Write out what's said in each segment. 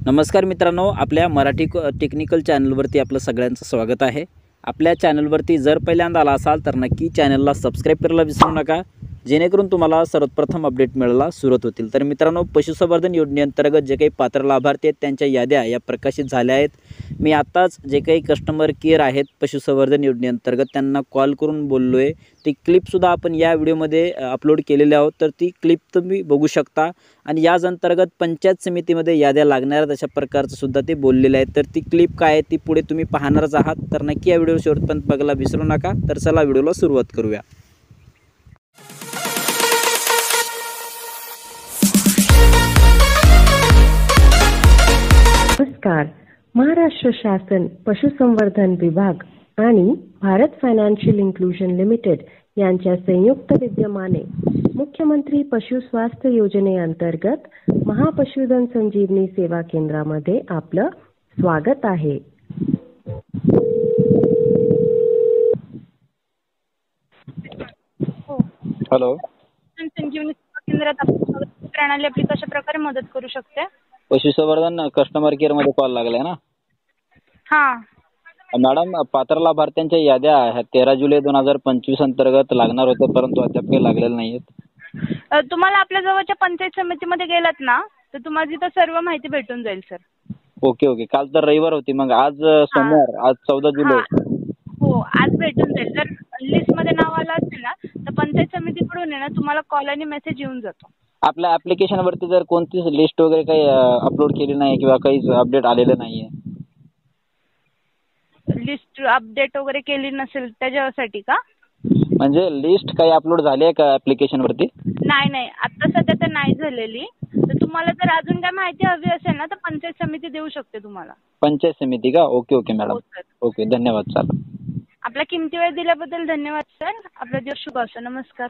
नमस्कार मित्रांनो, आपल्या मराठी टेक्निकल चॅनलवरती आपलं सगळ्यांचं स्वागत आहे। आपल्या चॅनलवरती जर पहिल्यांदा आला असाल तर नक्की चॅनलला सबस्क्राइब करायला विसरू नका, जेणेकरून तुम्हाला सर्वप्रथम अपडेट मिळायला सुरुवात होतील। तर मित्रांनो, पशुसंवर्धन योजनेअंतर्गत जे काही पात्र लाभार्थी आहेत त्यांच्या याद्या या प्रकाशित झाल्या आहेत। मी आताच जे काही कस्टमर केअर आहेत पशुसंवर्धन योजनेअंतर्गत त्यांना कॉल करून बोललो आहे। ती क्लिपसुद्धा आपण या व्हिडिओमध्ये अपलोड केलेली आहोत, तर ती क्लिप तुम्ही बघू शकता। आणि याच अंतर्गत पंचायत समितीमध्ये याद्या लागणार अशा प्रकारचं सुद्धा ते बोललेले आहेत। तर ती क्लिप काय आहे ती पुढे तुम्ही पाहणारच आहात, तर नक्की या व्हिडिओ शेवटपर्यंत बघायला विसरू नका। तर चला व्हिडिओला सुरुवात करूया। नमस्कार। महाराष्ट्र शासन पशुसंवर्धन विभाग आणि भारत फायनान्शियल इन्क्लुजन लिमिटेड यांच्या संयुक्त विद्यमाने मुख्यमंत्री पशु स्वास्थ्य योजनेअंतर्गत महापशुधन संजीवनी सेवा केंद्रामध्ये आपलं स्वागत आहे। हॅलो, संजीवनी सेवा केंद्रात आपण प्रणाली आपली कशा प्रकारे मदत करू शकते? पशुसंवर्धन कस्टमर केअर मध्ये कॉल लागलाय ना? हां मॅडम, पात्र लाभार्थ्यांच्या याद्या 13 जुलै 2025 अंतर्गत लागणार होत्या, परंतु अद्याप काही लागलेल्या नाहीयेत। तुम्हाला आपल्या जवळच्या पंचायत समितीमध्ये गेलात ना तर तुम्हाला तिथं सर्व माहिती भेटून जाईल सर। ओके, काल तर रविवार होती, मग आज सोमवार, आज 14 जुलै। हो, आज भेटून जाईल। जर लिस्ट मध्ये नाव आलं असेल ना तर पंचायत समितीकडून आहे ना तुम्हाला कॉल आणि मेसेज येऊन जातो। आपल्या ऍप्लिकेशन वरती जर कोणतीच लिस्ट वगैरे काही अपलोड केली नाही किंवा काही अपडेट आलेलं नाहीये, लिस्ट अपडेट वगैरे केली नसेल त्याच्यासाठी का? म्हणजे लिस्ट काही अपलोड झाली आहे का ऍप्लिकेशन वरती? नाही, आता सध्या तर नाही झालेली। तर तुम्हाला जर अजून काय माहिती हवी असेल ना तर पंचायत समिती देऊ शकते तुम्हाला। पंचायत समिती का? Okay madam. हो सर। ओके, धन्यवाद सर। आपला किमती वेळ दिल्याबद्दल धन्यवाद सर। आपला दिवस शुभ असो। नमस्कार।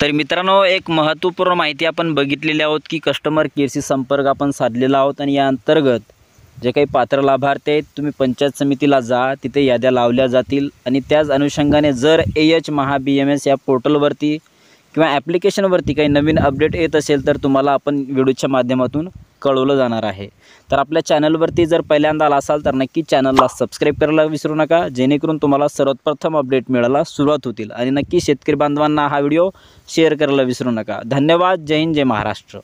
तर मित्रांनो, एक महत्त्वपूर्ण माहिती आपण बघितलेली आहोत की कस्टमर केअरशी संपर्क आपण साधलेला आहोत आणि या अंतर्गत जे काही पात्र लाभार्थी आहेत तुम्ही पंचायत समितीला जा, तिथे याद्या लावल्या जातील आणि त्याच अनुषंगाने जर AH महा BMS या पोर्टलवरती किंवा ॲप्लिकेशनवरती काही नवीन अपडेट येत असेल तर तुम्हाला आपण व्हिडिओच्या माध्यमातून कळवलं जाणार आहे। तर आपल्या चॅनलवरती जर पहिल्यांदा आला असाल तर नक्की चॅनलला सबस्क्राइब करायला विसरू नका, जेणेकरून तुम्हाला सर्वप्रथम अपडेट मिळायला सुरुवात होतील। आणि नक्की शेतकरी बांधवांना हा व्हिडिओ शेअर करायला विसरू नका। धन्यवाद। जय हिंद, जय महाराष्ट्र।